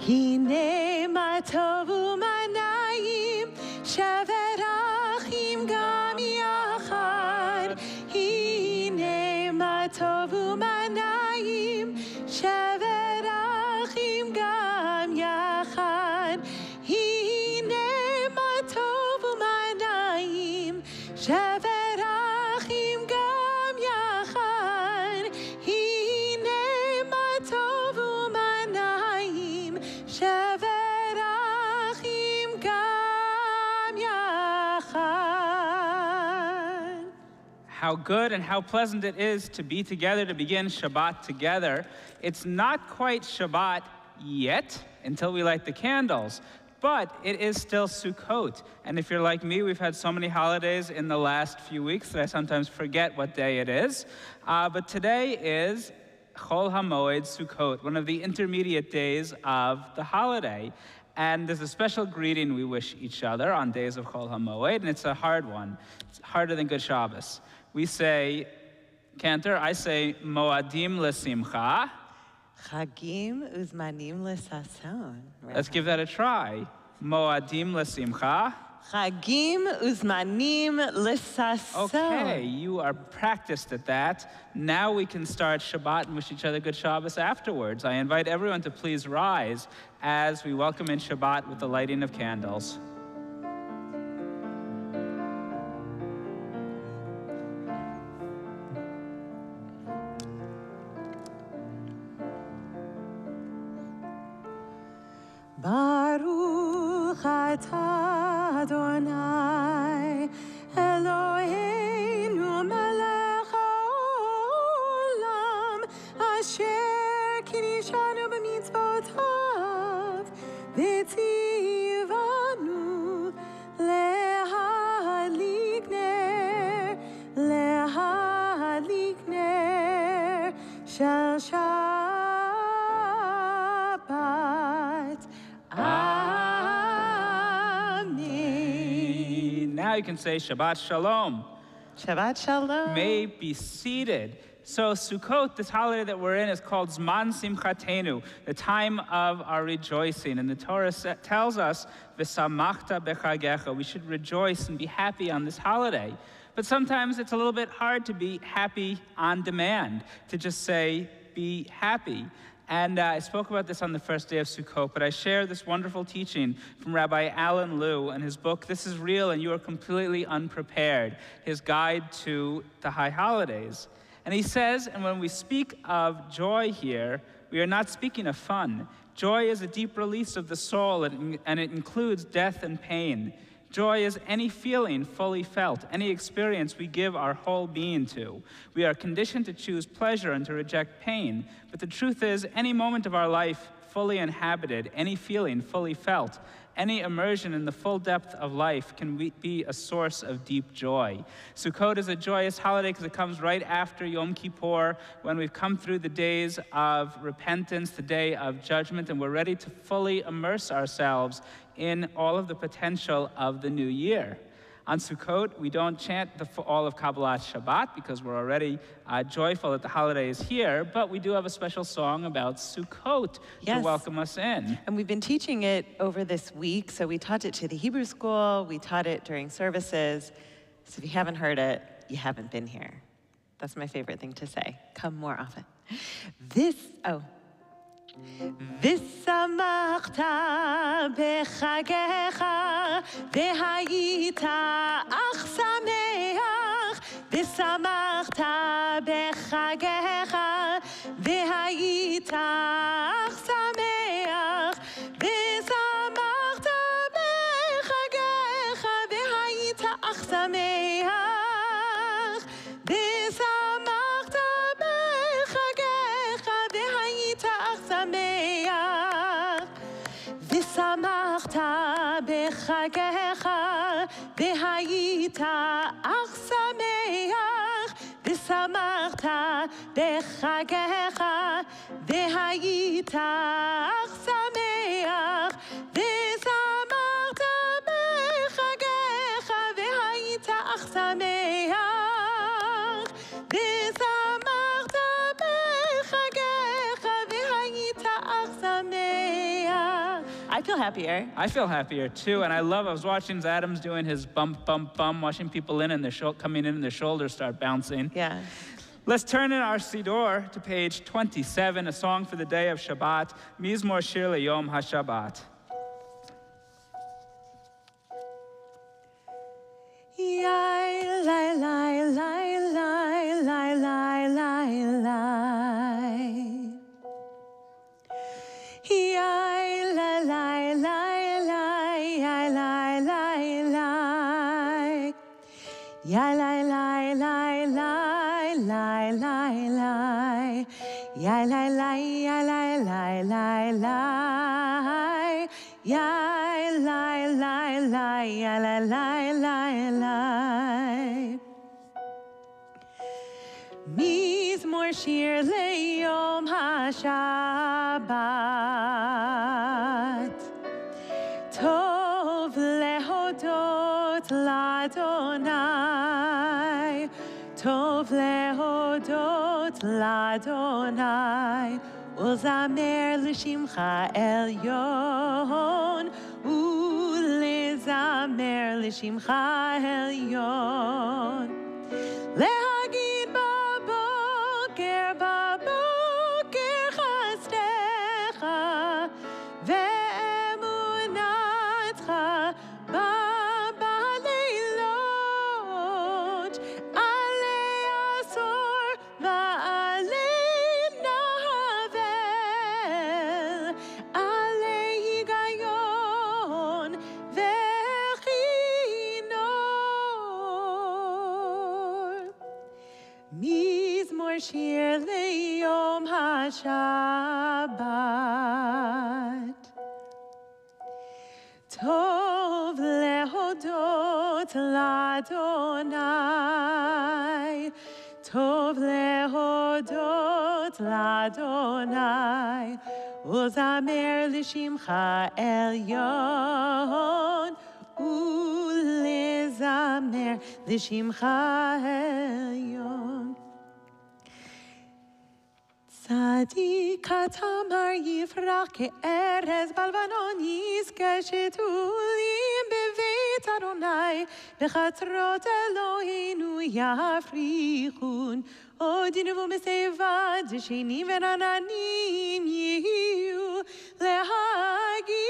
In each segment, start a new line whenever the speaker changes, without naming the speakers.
הנה מה טוב ומה נעים, שבת אחים גם יחד. הנה מה טוב ומה נעים, שבת אחים גם יחד. הנה מה טוב ומה נעים, שבת אחים גם יחד. הנה מה טוב ומה נעים, שבת אחים גם יחד.
How good and how pleasant it is to be together, to begin Shabbat together. It's not quite Shabbat yet until we light the candles, but it is still Sukkot. And if you're like me, we've had so many holidays in the last few weeks that I sometimes forget what day it is. But today is Chol HaMoed Sukkot, one of the intermediate days of the holiday. And there's a special greeting we wish each other on days of Chol HaMoed, and it's a hard one. It's harder than Good Shabbos. We say, Cantor, I say, Moadim L'Simcha.
Chagim uzmanim l'sason.
Let's give that a try. Moadim L'Simcha.
Chagim uzmanim l'sason.
Okay, you are practiced at that. Now we can start Shabbat and wish each other good Shabbos afterwards. I invite everyone to please rise as we welcome in Shabbat with the lighting of candles.
Baruch atah Adonai Eloheinu melech haolam asher kinishanu b'mitzvotav v'tzivanu lehadlik ner shel Shabbat. Amen.
Now you can say Shabbat Shalom.
Shabbat Shalom.
May be seated. So Sukkot, this holiday that we're in, is called Zman Simchatenu, the time of our rejoicing. And the Torah tells us, V'samachta bechagecha, we should rejoice and be happy on this holiday. But sometimes it's a little bit hard to be happy on demand, to just say, be happy. And I spoke about this on the first day of Sukkot, but I share this wonderful teaching from Rabbi Alan Liu in his book, This is Real and You Are Completely Unprepared, his guide to the high holidays. And he says, and when we speak of joy here, we are not speaking of fun. Joy is a deep release of the soul, and it includes death and pain. Joy is any feeling fully felt, any experience we give our whole being to. We are conditioned to choose pleasure and to reject pain, but the truth is, any moment of our life fully inhabited, any feeling fully felt, any immersion in the full depth of life can be a source of deep joy. Sukkot is a joyous holiday because it comes right after Yom Kippur, when we've come through the days of repentance, the day of judgment, and we're ready to fully immerse ourselves in all of the potential of the new year. On Sukkot, we don't chant all of Kabbalat Shabbat because we're already joyful that the holiday is here, but we do have a special song about Sukkot to welcome us in.
And we've been teaching it over this week, so we taught it to the Hebrew school, we taught it during services. So if you haven't heard it, you haven't been here. That's my favorite thing to say. Come more often. ושמחת בחגיך והיית אך שמח ושמחת בחגיך והיית אך שמח ושמחת בחגיך והיית אך שמח ושמחת בחגיך והיית אך שמח ושמחת בחגיך והיית אך שמח ושמחת בחגיך והיית אך שמח ושמחת בחגיך והיית אך שמח ושמחת בחגיך והיית אך שמח feel happier.
I feel happier too, and I was watching Adam's doing his bump, bump, bum, watching people in and coming in and their shoulders start bouncing.
Yeah.
Let's turn in our Siddur to page 27, a song for the day of Shabbat, Mizmor Shir LeYom HaShabbat.
Yai, lai, lai, lai, lai, lai, lai, lai, lai. Yai, lai, lai, lai, lai, yai, lai, lai, lai. Yai, lai, lai, lai, lai, lai, lai, lai. Yai, lai, lai, yai, lai, lai, lai, lai. Yai, lai, lai, lai, yai, lai, lai, lai, lai. Mizmor shir leyom HaShabbat. Tov lehodot l'Adonai. Tov lehodot l'Adonai. Ulzamer l'shimcha elyon. Ulezamer l'shimcha elyon. Lehagid baboker chastecha. Ve'emunatcha ba'leilot. Alei asor va'alei nahavel. Alei higayon ve'chinor. Mizmor shir leyom HaShabbat. Tov lehodot l'Adonai. Tov lehodot l'Adonai. Uzamer l'shimcha elyon. Ulezamer l'shimcha elyon. Tzadik katamar yifrach ke'erez balvanon yizke shetulim beveit Adonai bechatrot Eloheinu yafrichun odinuvu mesevad shenim ve'rananim yihiu lehagi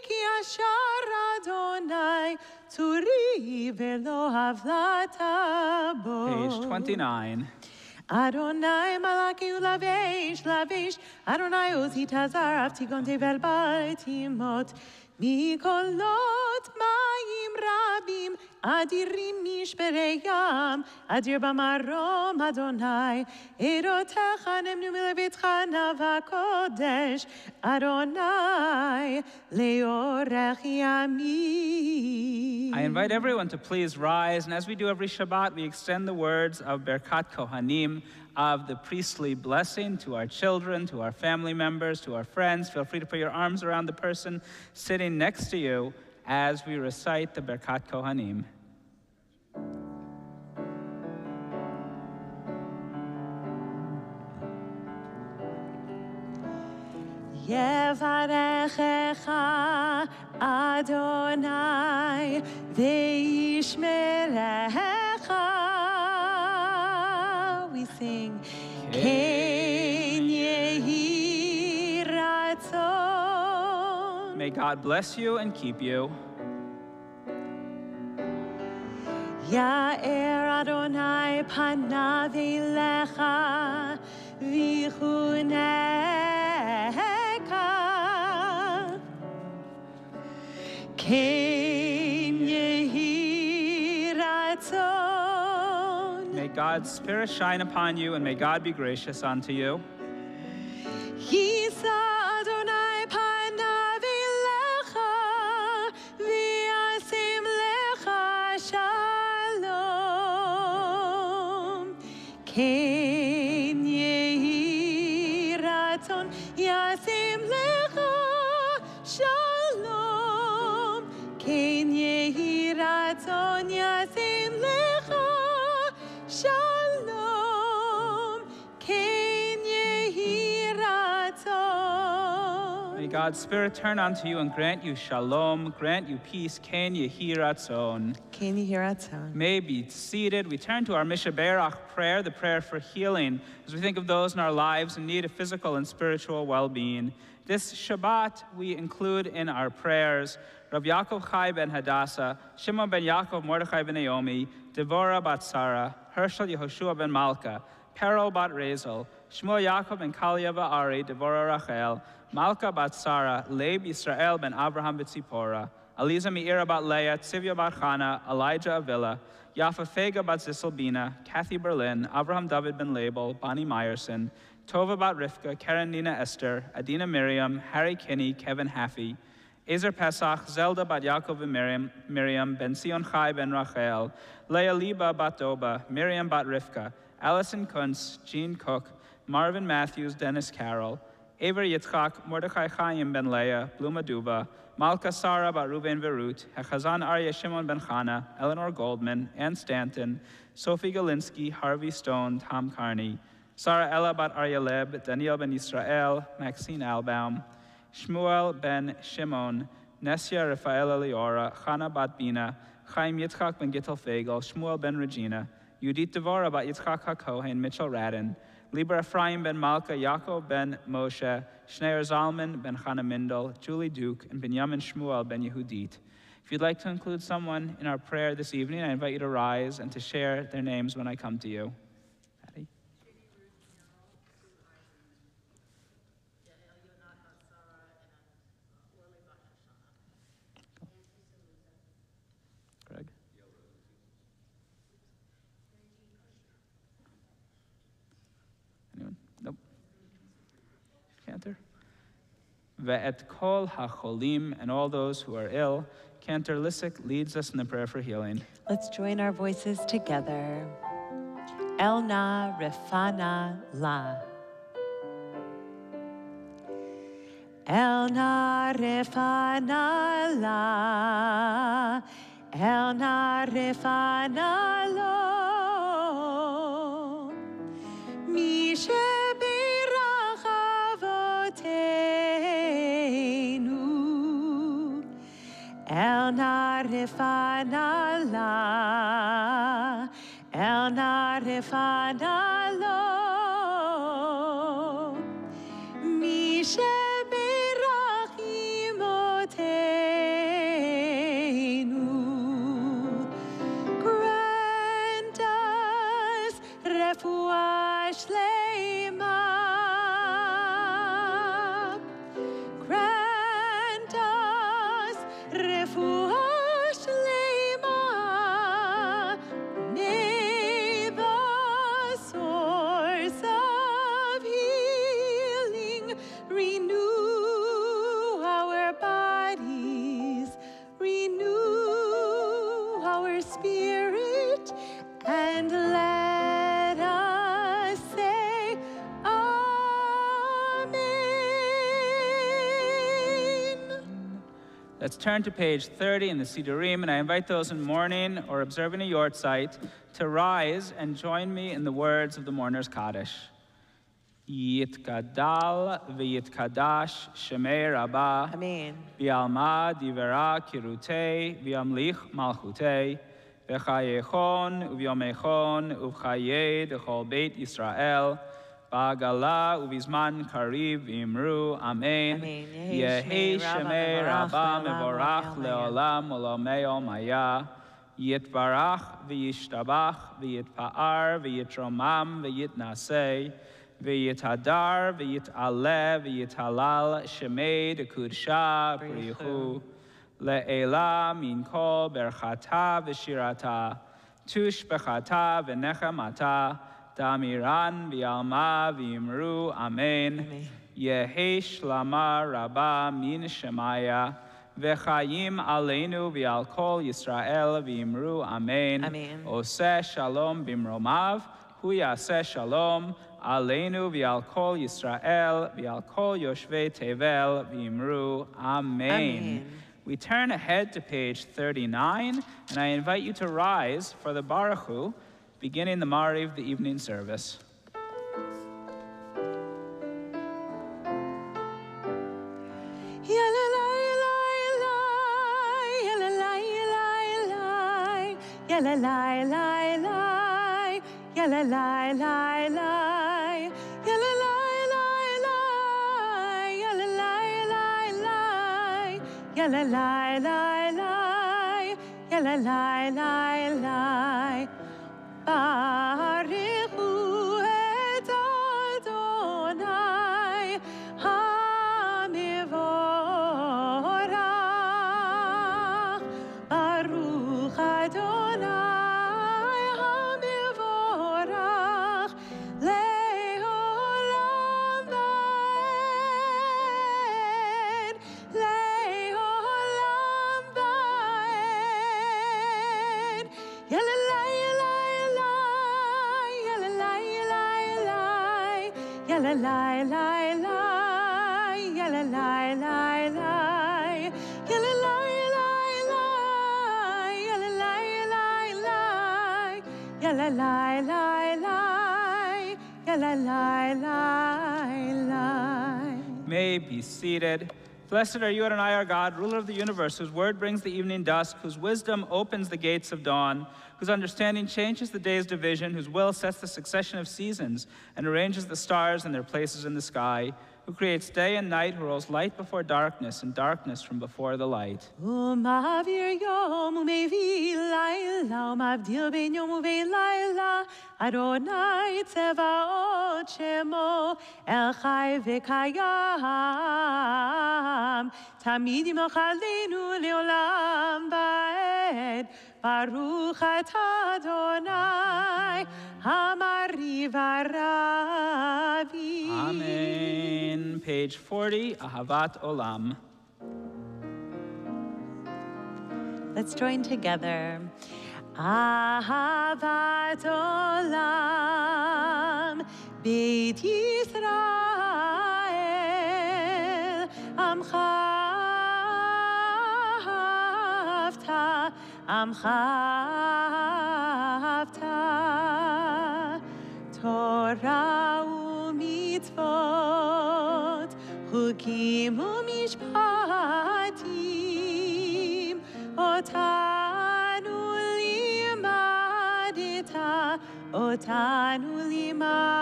ki ashar Adonai tzuri ve'lo havlata bo.
Page 29.
Adonai malaki ulavesh, lavesh. Adonai ozi tazar avtigon tevel baltimot. Mikolot mayim rabim. Adirim mishpereyam. Adir bamarom Adonai. Erotecha nemnu milevetcha navakodesh. Adonai leorech yamim.
I invite everyone to please rise, and as we do every Shabbat, we extend the words of Berkat Kohanim, of the priestly blessing to our children, to our family members, to our friends. Feel free to put your arms around the person sitting next to you as we recite the Berkat Kohanim.
Yevarechecha Adonai ve'yishmerecha. We sing Ken yehi ratzon.
May God bless you and keep you.
Ya'er Adonai panav elecha v'chunecha. Ken yehi ratzon.
May God's Spirit shine upon you, and may God be gracious unto you.
Yisa Adonai panav elecha v'yasim lecha shalom. Ken yehi ratzon yasim lecha shalom. Ken yehi ratzon yasim lecha shalom. Ken yehi ratzon
May God's Spirit turn unto you and grant you shalom, grant you peace. Ken yehi ratzon.
Ken yehi ratzon.
May be seated. We turn to our Mishaberach prayer, the prayer for healing, as we think of those in our lives in need of physical and spiritual well-being. This Shabbat, we include in our prayers Rav Yaakov Chai ben Hadassah, Shimon ben Yaakov Mordechai ben Naomi, Devorah bat Sarah, Hershel Yehoshua ben Malka, Perel bat Rezel, Shmuel Yaakov ben Kalia Ari, Devorah Rachel, Malka bat Sarah, Leib Yisrael ben Abraham b'Tzipora, Aliza Meira bat Leah, Tzivya bat Chana, Elijah Avila, Yafa Fega bat Ziselbina, Kathy Berlin, Abraham David ben Label, Bonnie Meyerson, Tova bat Rivka, Karen Nina Esther, Adina Miriam, Harry Kinney, Kevin Haffey, Ezer Pesach, Zelda bat Yaakov and Miriam, Ben Sion Chai ben Rachel, Leah Liba bat Doba, Miriam bat Rivka, Allison Kuntz, Jean Cook, Marvin Matthews, Dennis Carroll, Aver Yitzchak, Mordechai Chaim ben Leah, Bluma Duba, Malka Sarah bat Ruben Verut, Hechazan Arya Shimon ben Chana, Eleanor Goldman, Ann Stanton, Sophie Galinsky, Harvey Stone, Tom Carney, Sarah Ella bat Arya Leb, Daniel ben Yisrael, Maxine Albaum, Shmuel ben Shimon, Nesia Rafaela Leora, Chana bat Bina, Chaim Yitzchak ben Gittel Fagel, Shmuel ben Regina, Yudit Devorah bat Yitzchak HaKohen, Mitchell Radin, Lieber Ephraim ben Malka, Yaakov ben Moshe, Shneir Zalman ben Chana Mindel, Julie Duke, and Benjamin Shmuel ben Yehudit. If you'd like to include someone in our prayer this evening, I invite you to rise and to share their names when I come to you. Patty? Greg? Anyone? Nope. Cantor? Ve'et kol hacholim, and all those who are ill. Cantor Lissick leads us in the prayer for healing.
Let's join our voices together. Elna Refana La. Elna Refana La. Elna Refana Lo. Mishe Birach Avoteinu. Elna Refana La. Elna Refana Lo. Mishe Birach Imoteinu. Grant us refuah shleima. Grant us refuah shleima. May the source of healing renew our bodies, renew our spirit, and let us say Amen.
Let's turn to page 30 in the Sidurim, and I invite those in mourning or observing a yort site to rise and join me in the words of the mourner's Kaddish. Yitkadal v'yitkadash shemei rabba
Amen.
v'alma divera kirutei v'amlich malchutei v'chayechon u'vyomechon u'v'chayei d'chol beit Yisrael ba'agala u'vizman kariv v'imru Amen.
Amen.
Yehi shemei rabba mevorach leolam olamei omaya yitbarach v'yishtabach v'yitpa'ar v'yitromam v'yitnasei v'yitadar v'yit'aleh v'yithalal shemei d'kudsha b'richu le'ela min kol berchata v'shirata tush bechata v'nechamata damiran v'yalma v'imru Amen.
Amen.
Yehi shlama rabba min shemaya v'chayim aleinu v'al kol Yisrael v'imru Amen.
Amen.
Oseh shalom bimromav hu yaseh shalom aleinu v'al kol Yisrael v'al kol yoshvei tevel v'imru Amen.
Amen.
We turn ahead to page 39, and I invite you to rise for the Baruch Hu, beginning the Mariv, the evening service.
la la la la, ya la la la la, ya la la la la, ya la la la la, ya la la la la, ya la la la la. Baruchu et Adonai HaMivorach. Baruch Adonai HaMivorach le'olam va'ed, le'olam va'ed. Yalalai, yalalai, yalalai, yalalai, yalalai,
May be seated. Blessed are you, Adonai, our God, ruler of the universe, whose word brings the evening dusk, whose wisdom opens the gates of dawn, whose understanding changes the day's division, whose will sets the succession of seasons and arranges the stars in their places in the sky, who creates day and night, who rolls light before darkness and darkness from before the light.
Umavir yom umevi laila, umavdil ben yom uvein laila, Adonai tzevaot shemo, El chai v'kayam, tamid yimochalenu leolam va'ed, Baruch atah Adonai, Hamari v'aravi.
Amen. Page 40, Ahavat Olam.
Let's join together. Ahavat olam, Beit Yisrael, Amcha ahavta, Amcha ahavta, Torah u'mitzvot, Chukim u'mishpatim, Otanu limadeta,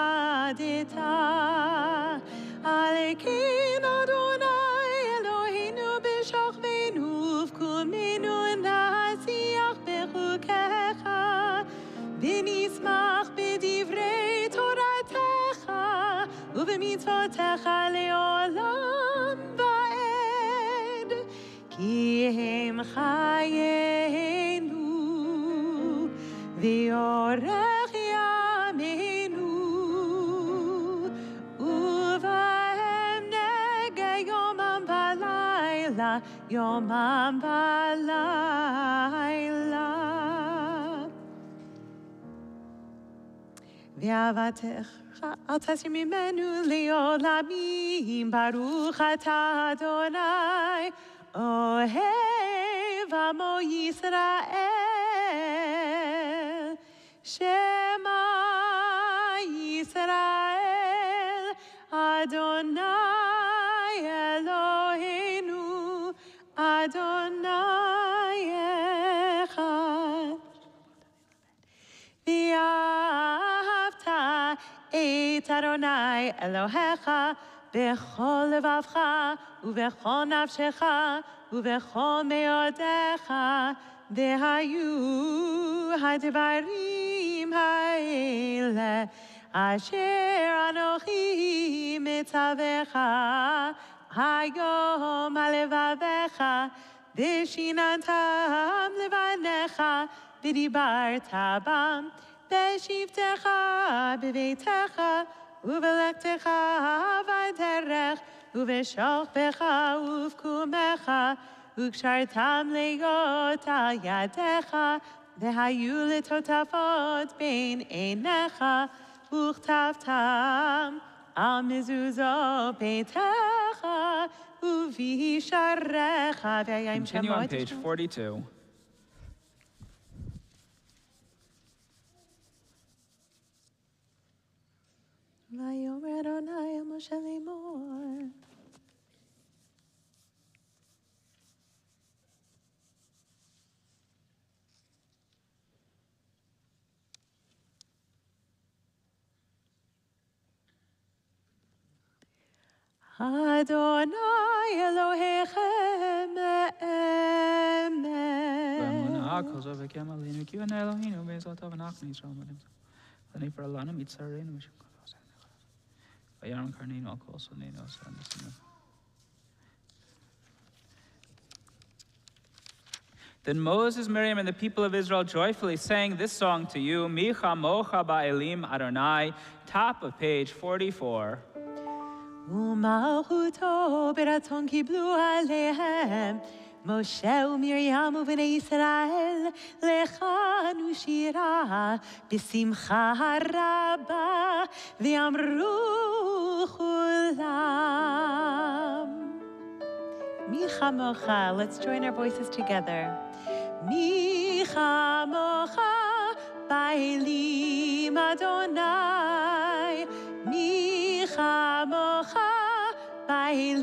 Alekein Adonai Eloheinu b'shachvenu v'kumenu nasiach bechukecha, v'nismach b'divrei toratecha, u'b'mitzvotecha le'olam va'ed, ki hem chayenu v'yorech yameinu, uvahem nege yomam v'layla, yomam v'layla. V'avatecha al tasir mimenu le'olamim, Baruch atah Adonai, Ohev amo Yisrael, Shema Yisrael, Adonai Eloheinu, Adonai echad. V'ahavta et Adonai Elohecha, b'chol levavcha, u'b'chol nafshecha, u'b'chol meodecha, v'hayu hadvarim ha'ele, asher anochi mitzavecha, hayom halevavecha, v'shinantam levanecha, v'dibarta bam, v'shivtecha b'veitecha, uvelektecha v'derech, uveshalpecha uvkumecha, ukshartam leot al yadecha, v'hayu letotafot bein einecha, uchtavtam al mezuzot beitecha, uvisharecha v'yayim
Continue on page 42.
Vayomer Adonai el Moshe lemor. Adonai Elohechem Emet.
V'amunah kozo v'kem aleinu ki v'nei Eloheinu v'ezot avnachnu Yisrael madim. V'nei for alanu mitzareinu v'shem kol v'aseinu. V'yaram karneinu al kol soneinu asan v'sinu. Then Moses, Miriam, and the people of Israel joyfully sang this song to you, Mi chamocha ba'elim Adonai, top of page 44.
ומלכותו ברצון קיבלו עליהם משה ומרים ובני ישראל לחנו שירה בשמחה רבה ואמרו כולם מי כמוך, let's join our voices together. מי כמוך באלים אדוני מי כמוך באלים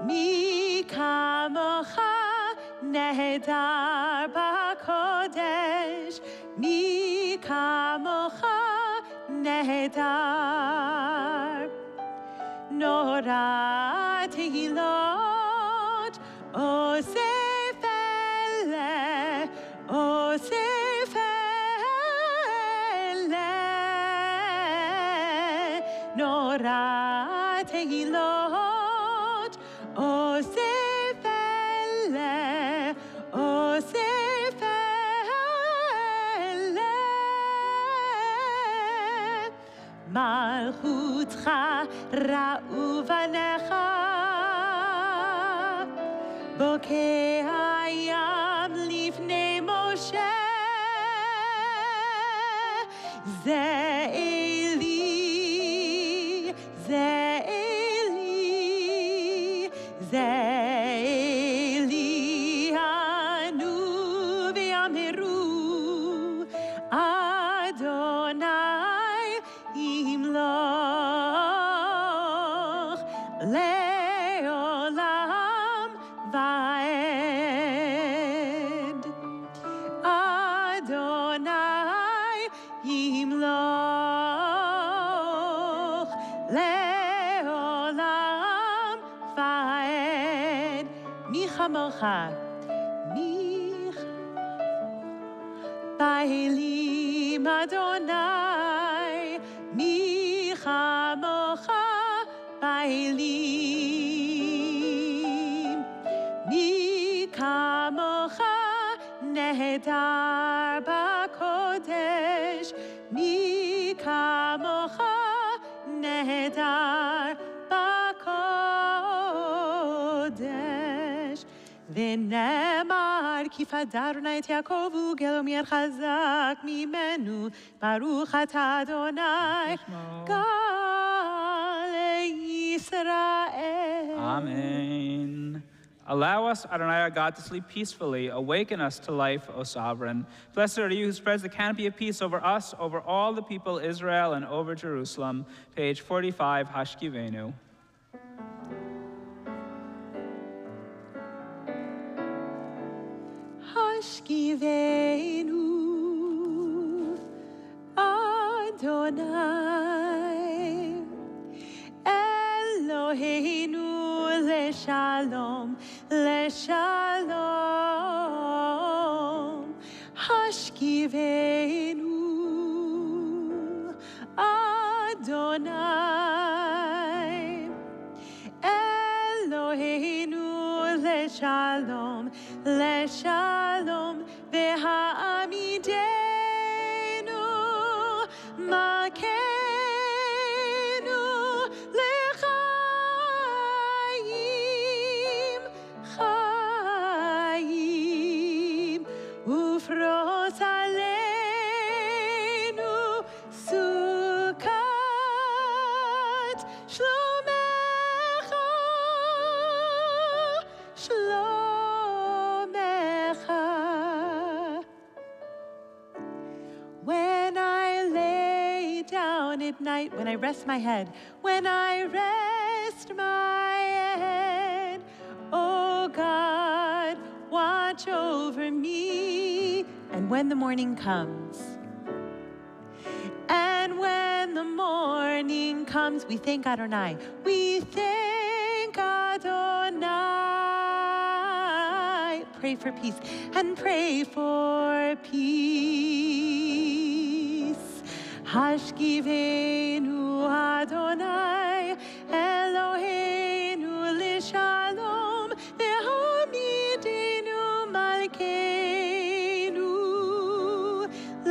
מי כמוך נהדר בקודש מי כמוך נהדר נורא תהילות אוסף אלה אוסף נורא תהילות אוסף אלה אוסף אלה מלכותך ראו בניך בוקע ים לפני משה זה אלי זה אלי זה אלי ענו ואמרו אדוני ימלוך לעולם ועד אדוני ימלוך לעולם ועד מי כמוך מי באלים אדוני מי כמוך באלים מי כמוך נהדר בקודש מי כמוך נהדר בקודש ונאמר כי פדרנה את יעקב וגלו מיד חזק ממנו ברוך אתה אדוני גל ישראל.
Amen. Allow us, Adonai our God, to sleep peacefully. Awaken us to life, O Sovereign. Blessed are you who spreads the canopy of peace over us, over all the people Israel, and over Jerusalem. Page 45, Hashkivenu.
Hashkivenu Adonai Eloheinu leshalom leshalom Hashkivenu Adonai Eloheinu leshalom leshalom v'ha'amidenu makenu lechayim chayim ufros aleinu sukat shlomecha shlomecha. When I lay down at night, when I rest my head, when I rest my head, oh God, watch over me. And when the morning comes, and when the morning comes, we thank Adonai. We thank Adonai. Pray for peace and pray for peace. Hashkivenu Adonai Eloheinu Lishalom Vehamidenu Malkeinu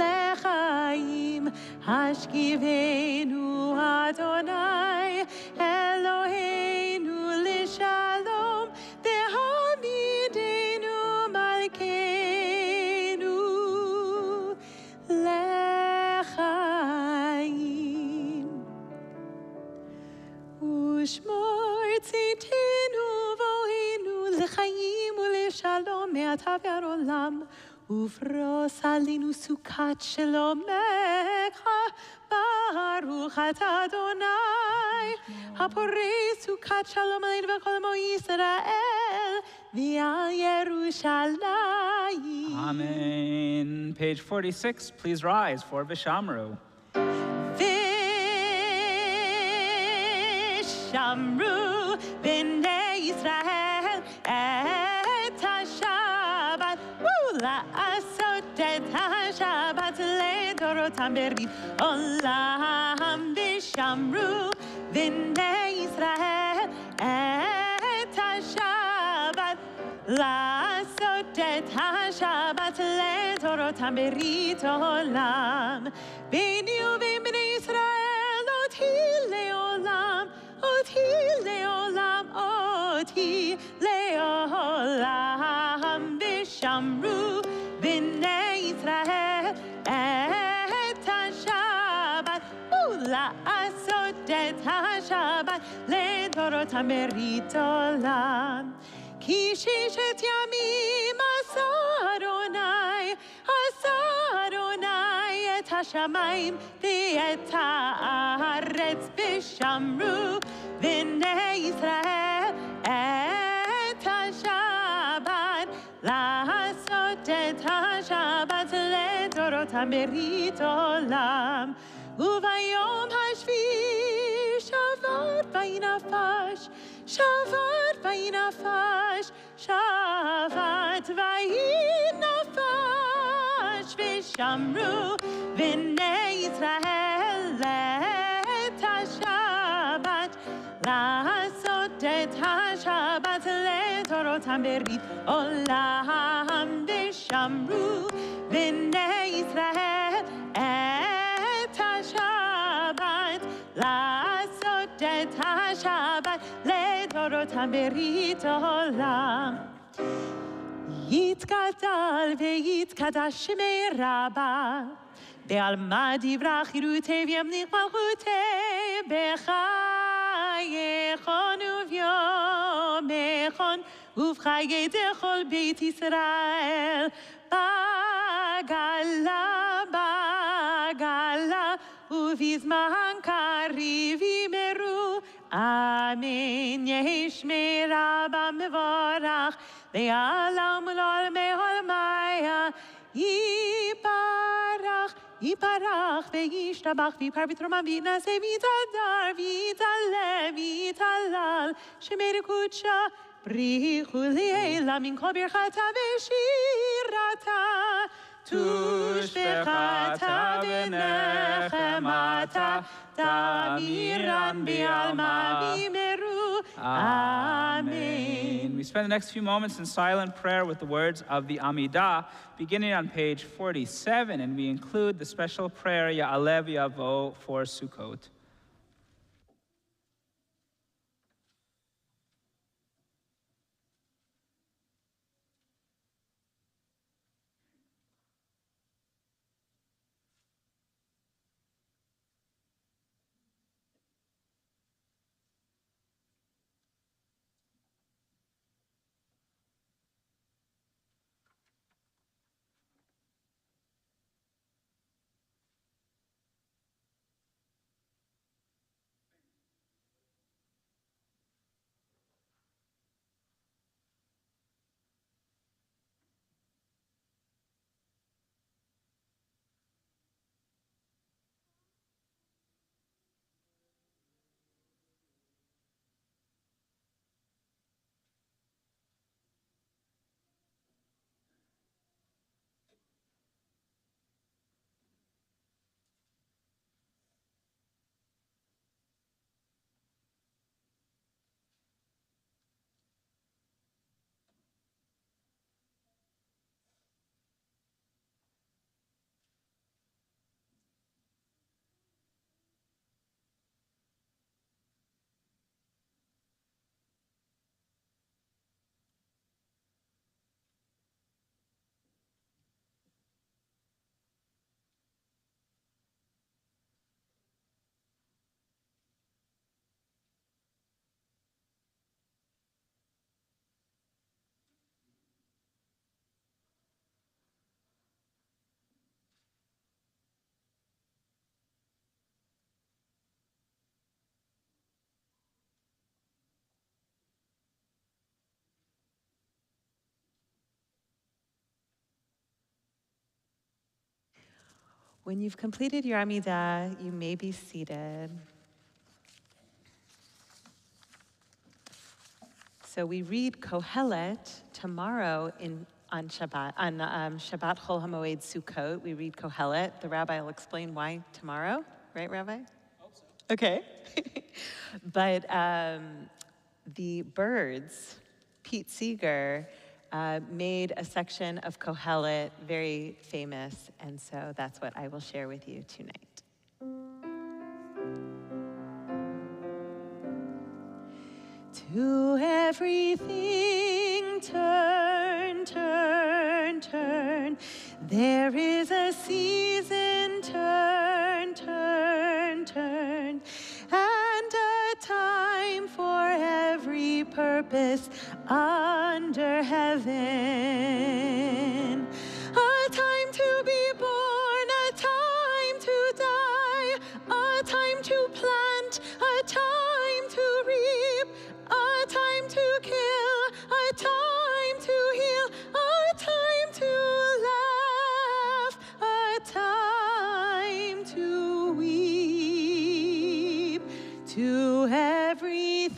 Lechaim. Hashkivenu Adonai Eloheinu Lishalom Vehamidenu Malkeinu Lechaim. Ushmor tzitenu vohinu lechaim uleshalom me'ata ve'ad olam. Ufros alinu sukat shelomecha baruch ata Adonai haporei sukat shalom aleinu v'kol amo Yisrael v'al Yerushalayim.
Amen. Page 46, please rise for Vishamru.
Vishamru b'nei Yisrael et haShabbat la'asot et haShabbat le'dorotam berit olam. Vishamru b'nei Yisrael et haShabbat la'asot et haShabbat le'dorotam berit olam. B'ni u'bein b'nei Yisrael oti le'olam. Oti le'olam, oti le'olam. Vishamru b'nei Yisrael et haShabbat la'asot et haShabbat le'dorotam berit olam. Ki sheshet yamim asa Adonai et hashamayim ve'et haaretz. Vishamru b'nei Yisrael et haShabbat la'asot et haShabbat le'dorotam berit olam. Uvayom hashvi shavat vayinafash, shavat vayinafash, shavat vayinafash. Vishamru b'nei Yisrael et haShabbat la'asot et haShabbat le'dorotam berit olam. Vishamru b'nei Yisrael et haShabbat la'asot et haShabbat le'dorotam berit olam. Yitgadal ve'yitgadash shemei Rabbah ve'alma divrach yirutei v'yamlich malchutei b'chayechon u'v'yomechon u'v'chayei dechol beit Yisrael bagala u'v'zman kariv yimeru. Amen. Yehi shmei Rabbah mevorach le'alam u'l'olmei olmaya. Yiparach ve'yishtabach v'yipar v'tromam v'yinaseh v'yitadar v'yitaleh v'yitalal shemei rekudsha brichu le'ela min kol birchata v'shirata tushbechata v'nechemata tamiran b'alma v'yimeru. Amen.
We spend the next few moments in silent prayer with the words of the Amidah, beginning on page 47, and we include the special prayer Ya'aleh V'Yavo for Sukkot.
When you've completed your Amidah, you may be seated. So we read Kohelet tomorrow on Shabbat Chol HaMoed Sukkot. We read Kohelet. The rabbi will explain why tomorrow, right, Rabbi?
Hope so.
Okay. But the Birds, Pete Seeger, made a section of Kohelet very famous, and so that's what I will share with you tonight. To everything turn, turn, turn. There is a season, turn, turn, turn. And a time for every purpose under heaven. A time to be born, a time to die, a time to plant, a time to reap, a time to kill, a time to heal, a time to laugh, a time to weep. To everything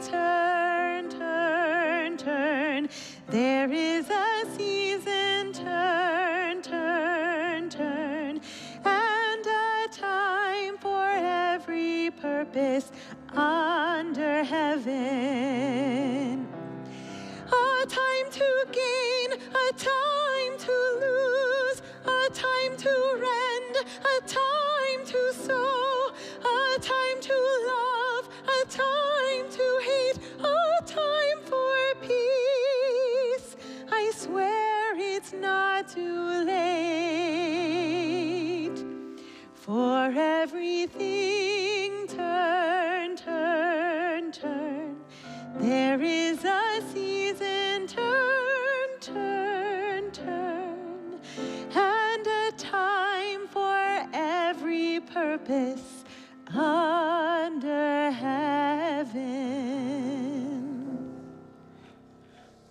turn, turn, turn. There is a season, turn, turn, turn. And a time for every purpose under heaven. A time to gain, a time to lose, a time to rend, a time to sow, a time to love, a time to hate, a time for peace. I swear it's not too late. For everything turn, turn, turn. There is a season, turn, turn, turn. And a time for every purpose under heaven.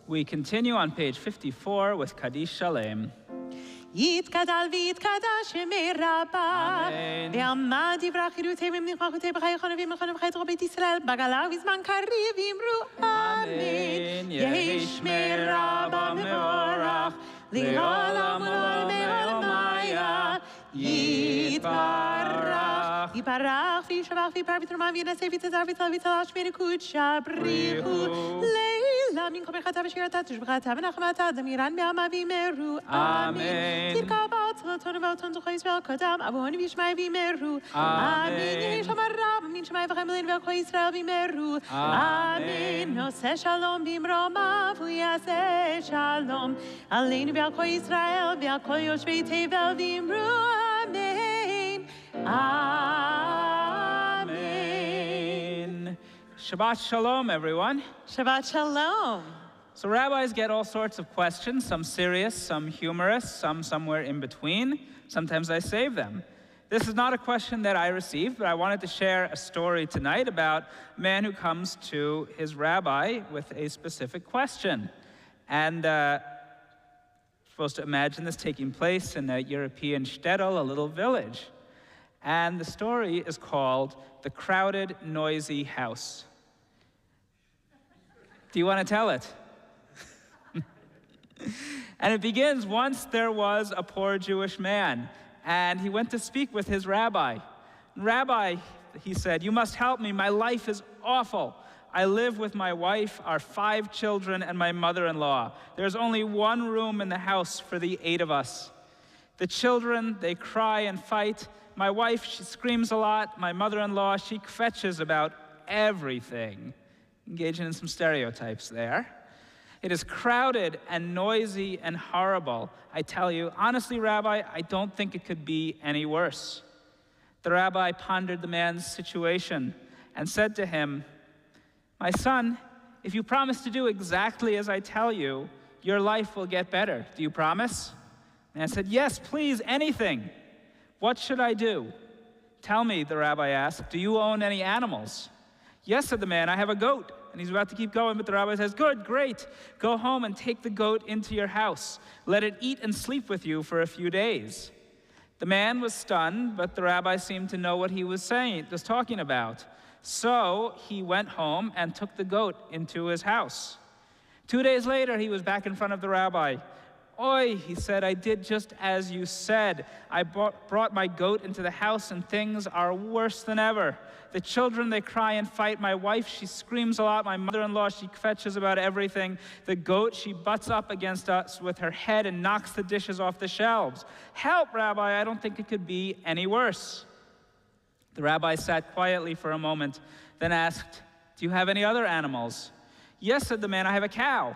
We continue on page 54 with Kaddish Shalem.
יתגדל ויתקדש שמי רבה.
אמן.
ועמד דברי חירותי ומנוחותי בחיי חונו ומלכונו בחיי תורו בית ישראל בגלה ובזמן קריב אמרו אמן. יהי שמי רבה מבורך לעולם ולעולמיה יתברך. יתברך וישבח ויפאר ויתרומם וינשא ויתזר ויצל ויצלח שמי קודשה בריחו לילה מן כל ברכתה ושירתה תשבחתה ונחמתה דמירן בעמה וימרו אמן. תתקע בעצלתנו ואותנו זוכי ישראל קדם אבונו וישמעי וימרו אמן. יהי שם הרב מן שמעי וחמלין ואלכו ישראל וימרו אמן. נושא שלום במרומיו ויעשה שלום עלינו ואלכו ישראל ואלכו יושבי תבל וימרו אמן.
Amen. Shabbat Shalom, everyone.
Shabbat Shalom.
So rabbis get all sorts of questions, some serious, some humorous, some somewhere in between. Sometimes I save them. This is not a question that I received, but I wanted to share a story tonight about a man who comes to his rabbi with a specific question. And supposed to imagine this taking place in a European shtetl, a little village. And the story is called The Crowded, Noisy House. Do you want to tell it? And it begins, once there was a poor Jewish man, and he went to speak with his rabbi. Rabbi, he said, you must help me. My life is awful. I live with my wife, our 5 children, and my mother-in-law. There's only one room in the house for the 8 of us. The children, they cry and fight. My wife, she screams a lot. My mother-in-law, she kvetches about everything. Engaging in some stereotypes there. It is crowded and noisy and horrible. I tell you, honestly, Rabbi, I don't think it could be any worse. The rabbi pondered the man's situation and said to him, my son, if you promise to do exactly as I tell you, your life will get better. Do you promise? The man said, yes, please, anything. What should I do? Tell me, the rabbi asked, do you own any animals? Yes, said the man, I have a goat. And he's about to keep going, but the rabbi says, good, great. Go home and take the goat into your house. Let it eat and sleep with you for a few days. The man was stunned, but the rabbi seemed to know what he was talking about. So he went home and took the goat into his house. 2 days later, he was back in front of the rabbi. "Oi," he said, "I did just as you said. I brought my goat into the house, and things are worse than ever. The children, they cry and fight. My wife, she screams a lot. My mother-in-law, she kvetches about everything. The goat, she butts up against us with her head and knocks the dishes off the shelves. Help, Rabbi, I don't think it could be any worse." The rabbi sat quietly for a moment, then asked, "Do you have any other animals?" "Yes," said the man, "I have a cow."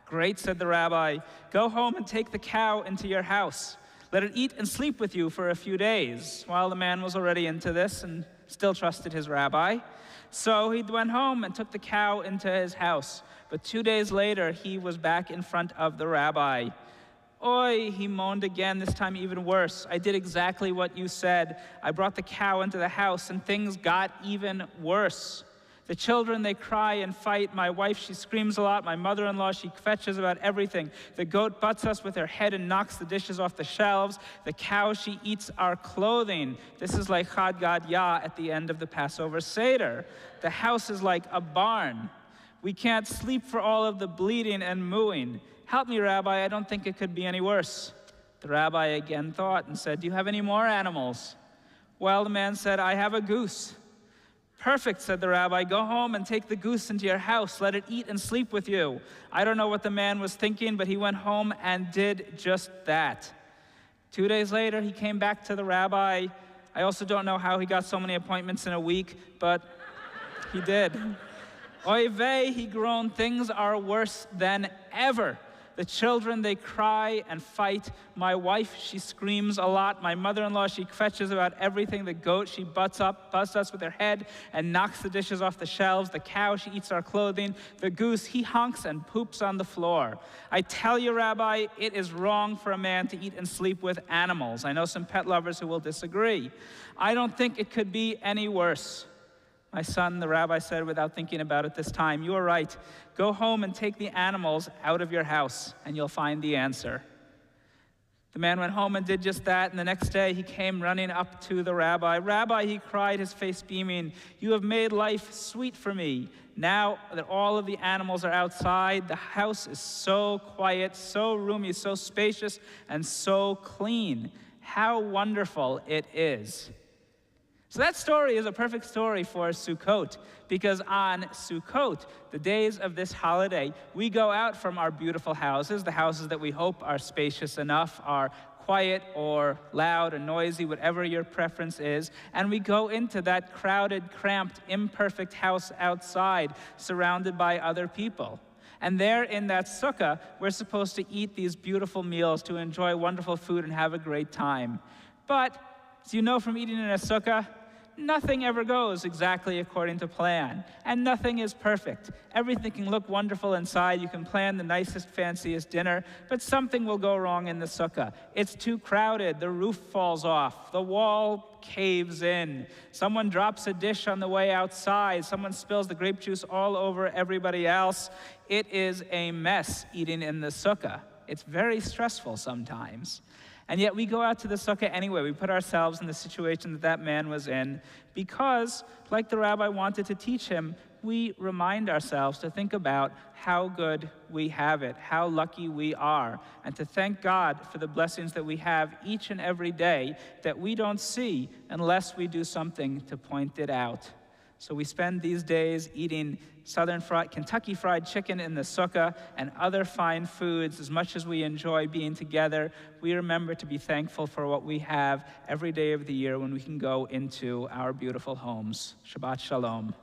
"Great," said the rabbi. "Go home and take the cow into your house. Let it eat and sleep with you for a few days." Well, the man was already into this and still trusted his rabbi. So he went home and took the cow into his house. But 2 days later, he was back in front of the rabbi. "Oi," he moaned again, this time even worse. "I did exactly what you said. I brought the cow into the house, and things got even worse. The children, they cry and fight. My wife, she screams a lot. My mother-in-law, she kvetches about everything. The goat butts us with her head and knocks the dishes off the shelves. The cow, she eats our clothing." This is like Chad Gad Yah at the end of the Passover Seder. "The house is like a barn. We can't sleep for all of the bleating and mooing. Help me, Rabbi, I don't think it could be any worse." The rabbi again thought and said, "Do you have any more animals?" Well, the man said, "I have a goose." "Perfect," said the rabbi. "Go home and take the goose into your house. Let it eat and sleep with you." I don't know what the man was thinking, but he went home and did just that. 2 days later, he came back to the rabbi. I also don't know how he got so many appointments in a week, but he did. "Oy vey," he groaned, "things are worse than ever. The children, they cry and fight. My wife, she screams a lot. My mother-in-law, she kvetches about everything. The goat, she busts us with her head and knocks the dishes off the shelves. The cow, she eats our clothing. The goose, he honks and poops on the floor. I tell you, Rabbi, it is wrong for a man to eat and sleep with animals." I know some pet lovers who will disagree. "I don't think it could be any worse." "My son," the rabbi said without thinking about it this time, "you are right. Go home and take the animals out of your house, and you'll find the answer." The man went home and did just that, and the next day he came running up to the rabbi. "Rabbi," he cried, his face beaming, "you have made life sweet for me. Now that all of the animals are outside, the house is so quiet, so roomy, so spacious, and so clean. How wonderful it is." So that story is a perfect story for Sukkot, because on Sukkot, the days of this holiday, we go out from our beautiful houses, the houses that we hope are spacious enough, are quiet or loud or noisy, whatever your preference is, and we go into that crowded, cramped, imperfect house outside, surrounded by other people. And there in that sukkah, we're supposed to eat these beautiful meals, to enjoy wonderful food and have a great time. But, as you know from eating in a sukkah, nothing ever goes exactly according to plan, and nothing is perfect. Everything can look wonderful inside. You can plan the nicest, fanciest dinner, but something will go wrong in the sukkah. It's too crowded. The roof falls off. The wall caves in. Someone drops a dish on the way outside. Someone spills the grape juice all over everybody else. It is a mess eating in the sukkah. It's very stressful sometimes. And yet we go out to the sukkah anyway. We put ourselves in the situation that that man was in because, like the rabbi wanted to teach him, we remind ourselves to think about how good we have it, how lucky we are, and to thank God for the blessings that we have each and every day that we don't see unless we do something to point it out. So we spend these days eating Kentucky Fried Chicken in the sukkah and other fine foods. As much as we enjoy being together, we remember to be thankful for what we have every day of the year when we can go into our beautiful homes. Shabbat Shalom.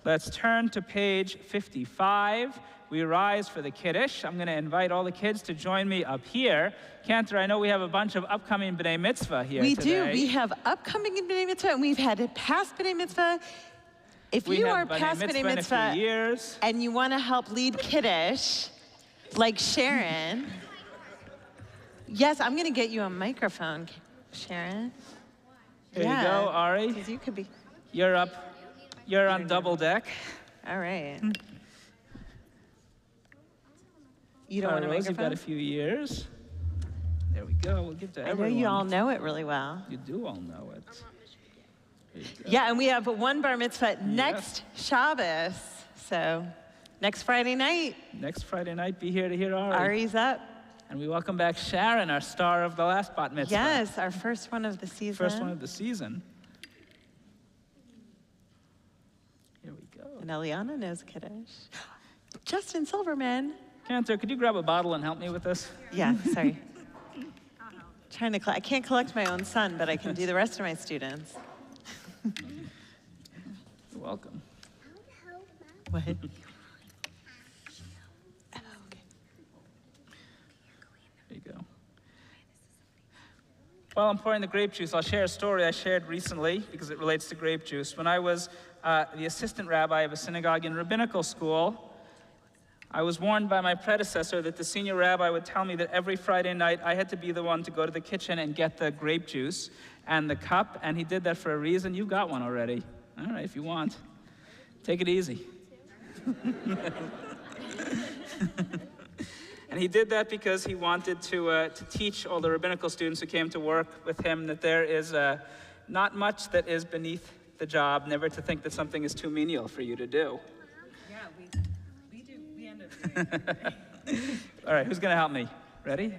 Let's turn to page 55. We rise for the Kiddush. I'm going to invite all the kids to join me up here. Cantor, I know we have a bunch of upcoming B'nai Mitzvah here today.
We do. We have upcoming B'nai Mitzvah, and we've had a past B'nai Mitzvah. If you are past B'nai Mitzvah and you want to help lead Kiddush, like Sharon, yes, I'm going to get you a microphone, Sharon.
There you go, Ari.
Because you could be.
You're up. You're on double deck.
All right. You don't want a microphone?
You've got a few years. There we go. We'll give to everyone.
I know you all know it really well.
You do all know it. There you go.
Yeah, and we have one bar mitzvah next Shabbos. So next Friday night.
Next Friday night, be here to hear Ari.
Ari's up.
And we welcome back Sharon, our star of the last bat mitzvah.
Yes, our first one of the season.
First one of the season. Here we go.
And Eliana knows Kiddush. Justin Silverman.
Cantor, could you grab a bottle and help me with this?
Yeah, sorry. Trying to I can't collect my own son, but I can do the rest of my students.
You're welcome.
What?
There you go. While I'm pouring the grape juice, I'll share a story I shared recently because it relates to grape juice. When I was the assistant rabbi of a synagogue in rabbinical school, I was warned by my predecessor that the senior rabbi would tell me that every Friday night I had to be the one to go to the kitchen and get the grape juice and the cup, and he did that for a reason. You got one already. All right, if you want. Take it easy. And he did that because he wanted to teach all the rabbinical students who came to work with him that there is not much that is beneath the job, never to think that something is too menial for you to do.
Yeah, we end up doing it.
All right, who's going to help me? Ready?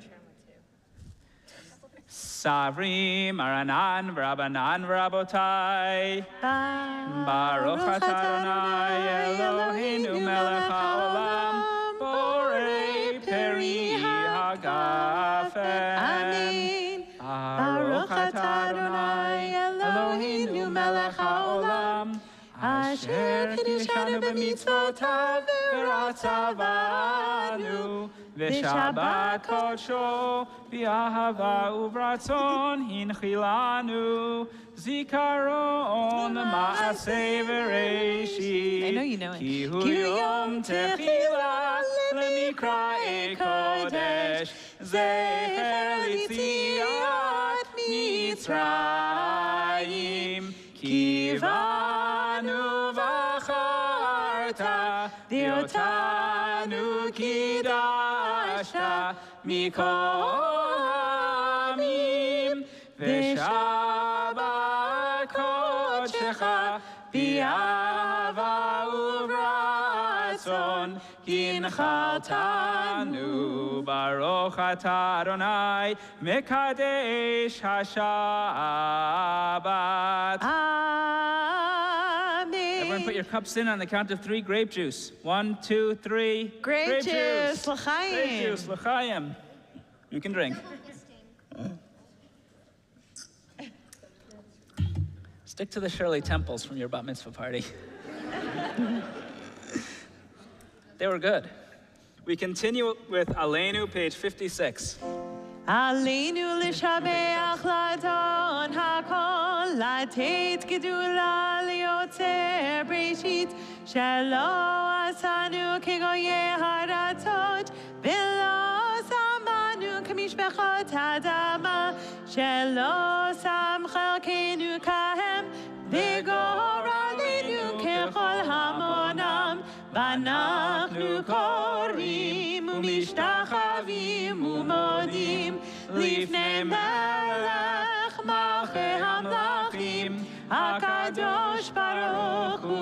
Savrim, Aranan, V'Rabanan, V'Rabotai, Baruch atah Adonai Eloheinu melech haolam, borei peri hagafen.
Amen.
Baruch atah Adonai Eloheinu melech haolam, asher kiddushanu b'mitzvotav v'ratzavanu, v'shabbat kodsho b'ahava uvratzon hinchilanu, zikaron ma'aseh v'reishit.
I know you know it.
Ki hu yom techila lemikra'ei kodesh, zecher litziat Mitzrayim, kivanu v'acharta v'otanu kidashta mikol hamim, v'shabbat kodshecha b'ahava uvratzon hinchaltanu. Baruch atah Adonai mekadesh hashabbat.
Amen.
Everyone put your cups in on the count of 3. Grape juice. 1, 2, 3.
Grape juice. L'chaim.
Grape juice. L'chaim. You can drink. Stick to the Shirley Temples from your bat mitzvah party. They were good. We continue with Aleinu, page 56.
Aleinu l'shabeach ladon hakol, latet gedula liotzer breshit, shelo asanu kegoye haratot, v'lo samanu kamishbechot hadama, shelo sam chelkenu kahem, v'gor aleinu kechol hamonam, v'anachnu korim u'mishtachavim u'modim lifnei melech malchei hamlachim hakadosh baruch hu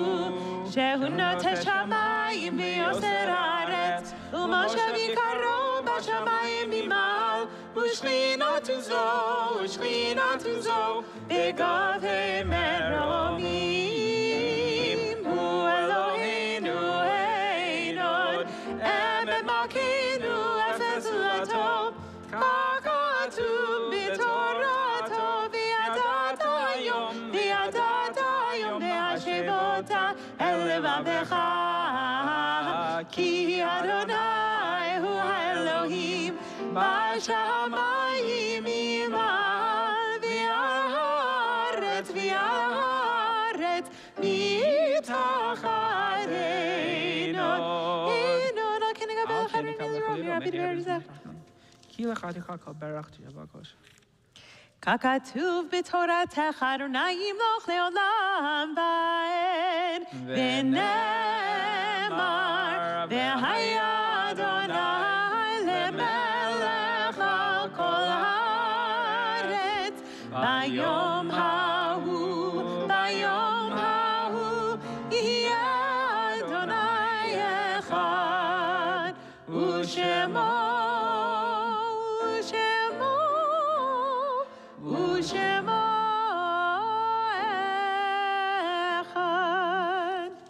shehu noteh shamayim v'yoser haaretz u'moshav yikaro b'shamayim mimal u'shchinatu zo b'gavhei meromim hu Eloheinu einod emet malkeinu efes ulato kakatu b'torato v'yadat hayom v'hashevota el levavecha ki Adonai hu Elohim b'shamayim imal v'haaretz mitachareno. ככתוב בתורתך אדוני ימלוך לעולם ועד ונאמר והיה אדוני למלך על כל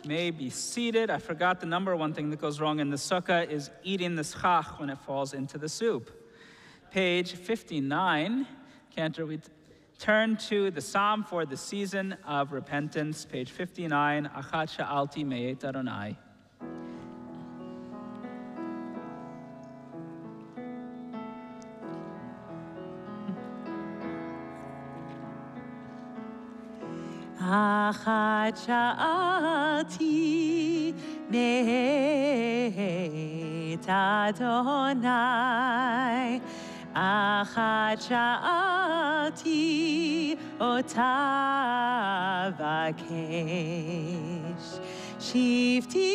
May be seated. I forgot the number. One thing that goes wrong in the sukkah is eating the schach when it falls into the soup. Page 59, Cantor, we turn to the Psalm for the season of repentance. Page 59, Achat Sha'alti Me'et Adonai.
Achat sha'alti me'et Adonai, Achat sha'alti ota vakesh, shivti,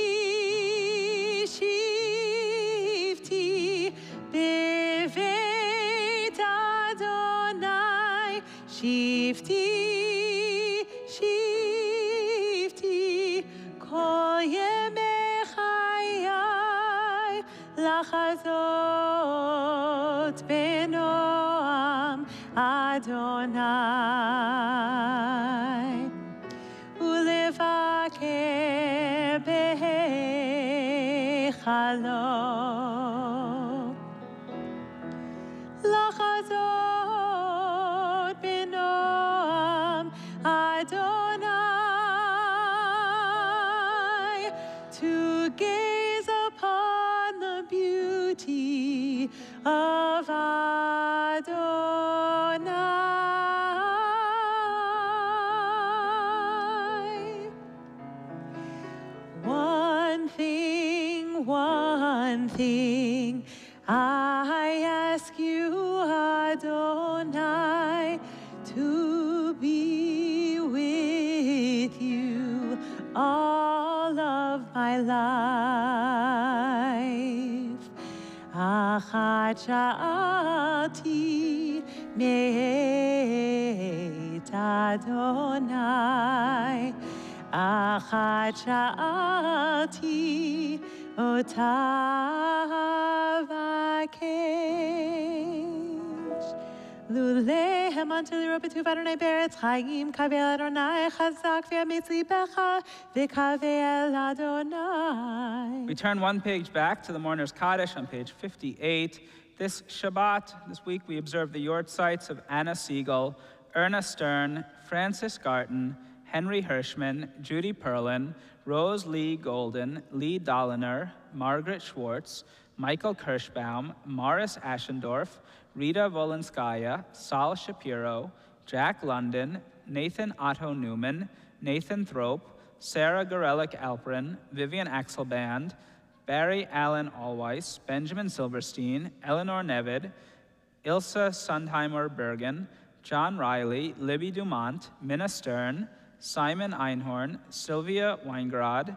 shivti, beveit Adonai, shivti, Lachazot benoam Adonai ulevaker behechalo Lachazot benoam Adonai to gaze upon the beauty of Adonai. One thing, I ask you, Adonai, to be with you all of my life. Achat sha'alti me'et Adonai, Achat sha'alti ota vakesh. Lulehem until Robetu Adonai Beretz Chaim Kavel Adonai Chazak Ve'ametz Libecha V'Kavel Adonai.
We turn one page back to the Mourner's Kaddish on page 58. This Shabbat, this week, we observe the yortzites of Anna Siegel, Erna Stern, Francis Garton, Henry Hirschman, Judy Perlin, Rose Lee Golden, Lee Dolliner, Margaret Schwartz, Michael Kirschbaum, Morris Aschendorf, Rita Volenskaya, Sal Shapiro, Jack London, Nathan Otto Newman, Nathan Thrope, Sarah Gorelick Alperin, Vivian Axelband, Barry Allen Allweiss, Benjamin Silverstein, Eleanor Nevid, Ilsa Sundheimer Bergen, John Riley, Libby Dumont, Minna Stern, Simon Einhorn, Sylvia Weingrad,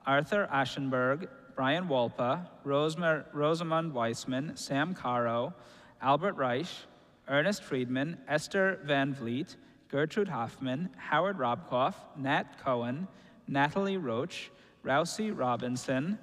Arthur Aschenberg, Brian Wolpa, Rosamund Weissman, Sam Caro, Albert Reich, Ernest Friedman, Esther Van Vliet, Gertrude Hoffman, Howard Robkoff, Nat Cohen, Natalie Roach, Rousey Robinson,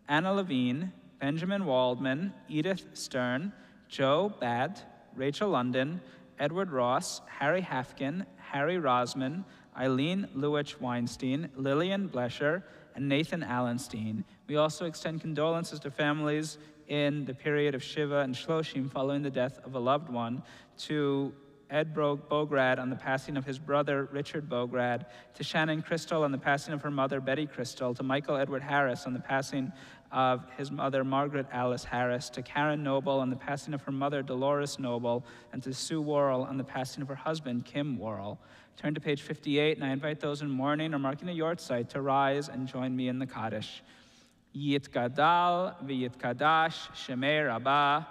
Anna Levine, Benjamin Waldman, Edith Stern, Joe Batt, Rachel London, Edward Ross, Harry Hafkin, Harry Rosman, Eileen Lewich Weinstein, Lillian Blesher, and Nathan Allenstein. We also extend condolences to families in the period of Shiva and Shloshim following the death of a loved one, to Ed Bograd on the passing of his brother, Richard Bograd, to Shannon Crystal on the passing of her mother, Betty Crystal, to Michael Edward Harris on the passing of his mother, Margaret Alice Harris, to Karen Noble on the passing of her mother, Dolores Noble, and to Sue Worrell on the passing of her husband, Kim Worrell. Turn to page 58, and I invite those in mourning or marking a yortzeit to rise and join me in the Kaddish. Yitgadal v'yitkadash shemei rabbah,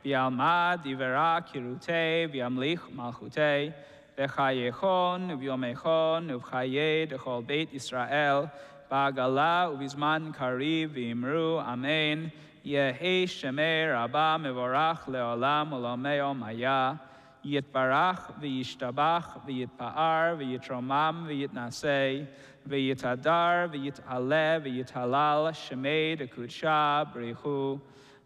v'yalmad divera kirutei v'yamlich malchutei, v'chayechon v'yomechon v'chayei dechol beit Yisrael, ba'agala u'bizman kariv v'imru amen, yehi shemei rabbah mevorach le'olam u'lomeo maya, yitbarach v'yishtabach v'yitpa'ar v'yitromam v'yitnasei, v'yitadar v'yitaleh v'yitalal shemei dekudsha b'richu,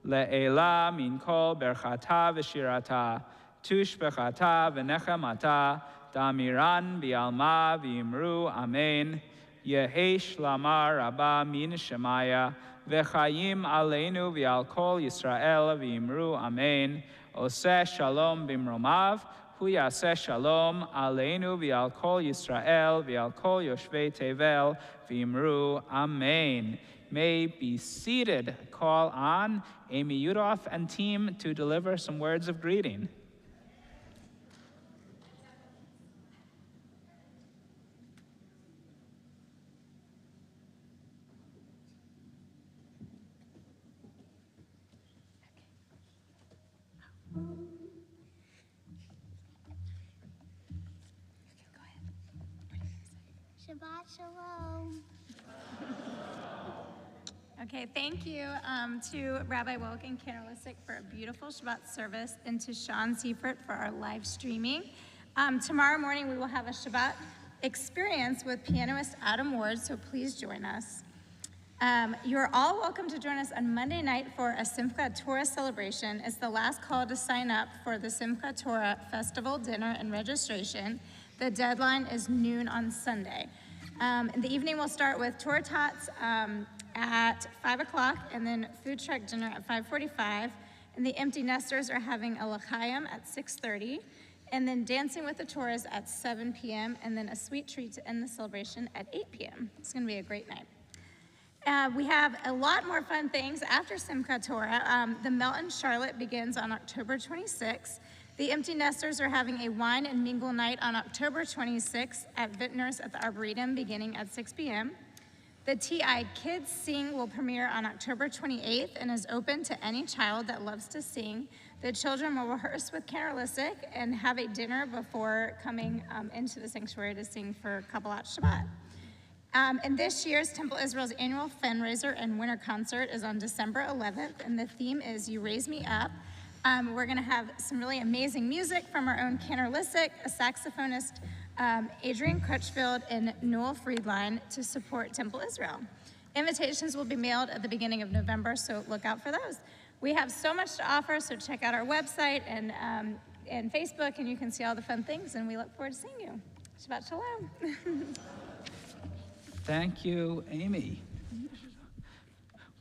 Le'ela min kol berchata v'shirata, tushbechata v'nechamata, damiran bi'alma v'imru amen. Yehesh lamar rabba min shemaya, v'chayim aleinu v'al kol Yisrael v'imru amen. Oseh shalom bimromav, hu yaseh shalom aleinu v'al kol Yisrael v'al kol yoshvei tevel v'imru amen. May be seated. Call on Amy Udoff and team to deliver some words of greeting.
Shabbat Shalom.
Okay, thank you to Rabbi Wilk and Kannerlistic for a beautiful Shabbat service, and to Sean Seifert for our live streaming. Tomorrow morning we will have a Shabbat experience with pianist Adam Ward, so please join us. You're all welcome to join us on Monday night for a Simchat Torah celebration. It's the last call to sign up for the Simchat Torah Festival dinner and registration. The deadline is noon on Sunday. The evening will start with Torah Tots at 5 o'clock, and then food truck dinner at 5:45. And the Empty Nesters are having a l'chaim at 6:30, and then Dancing with the Torahs at 7 p.m., and then a sweet treat to end the celebration at 8 p.m. It's going to be a great night. We have a lot more fun things after Simchat Torah. The Melt in Charlotte begins on October 26th. The Empty Nesters are having a wine and mingle night on October 26th at Vintners at the Arboretum beginning at 6 p.m. The TI Kids Sing will premiere on October 28th and is open to any child that loves to sing. The children will rehearse with Kannerlistic and have a dinner before coming into the sanctuary to sing for Kabbalat Shabbat. And this year's Temple Israel's annual fundraiser and winter concert is on December 11th, and the theme is You Raise Me Up. We're going to have some really amazing music from our own Kannerlistic, a saxophonist, Adrian Crutchfield, and Noel Friedline to support Temple Israel. Invitations will be mailed at the beginning of November, so look out for those. We have so much to offer, so check out our website and Facebook, and you can see all the fun things, and we look forward to seeing you. Shabbat Shalom.
Thank you, Amy.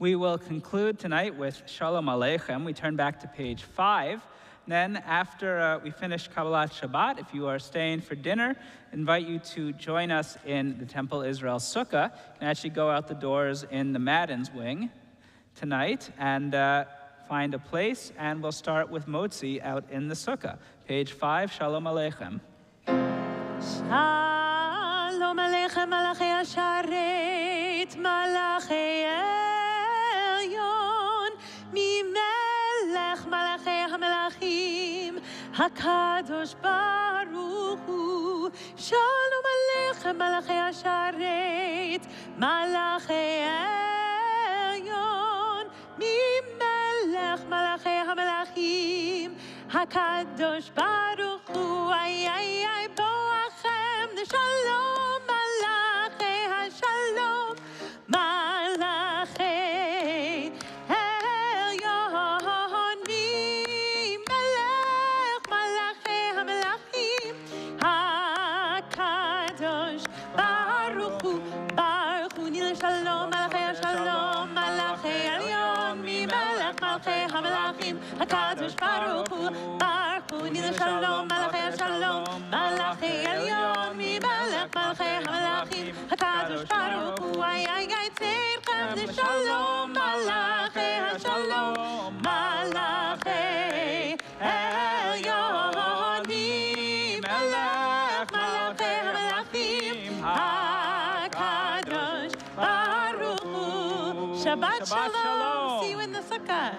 We will conclude tonight with Shalom Aleichem. We turn back to page 5. Then after we finish Kabbalat Shabbat, if you are staying for dinner, invite you to join us in the Temple Israel Sukkah. You can actually go out the doors in the Madden's wing tonight and find a place, and we'll start with Motzi out in the Sukkah. Page 5, Shalom Aleichem.
Shalom Aleichem, Malachei Hasharet, Malachei Elyon, Mimelech Malachei HaMelachim, HaKadosh Baruch Hu. Shalom Aleichem, Malachei Hasharet, Malachei Elyon, Mimelech Malachei HaMelachim, HaKadosh Baruch Hu. Ay, ay, ay, Boachem, the Shalom, Malachei HaShalom, Malachei Elyon, Mimelech Malachei HaMelachim, HaKadosh Baruch Hu, Baruch Hu, Nil Shalom, Malachei HaShalom, Malachei Elyon, Mimelech Malachei HaMelachim, HaKadosh Baruch Hu, Baruch Hu, Nil Shalom, Malachei HaShalom, Malachei Elyon, Mimelech Malachei HaMelachim, HaKadosh Baruch Hu. Ay, ay, ay, Tzedchem, the Shalom, Malachei HaShalom, Malachei Elyon, Mimelech Malachei HaMelachim, HaKadosh Baruch Hu. Shabbat Shalom. See you in the Sukkah.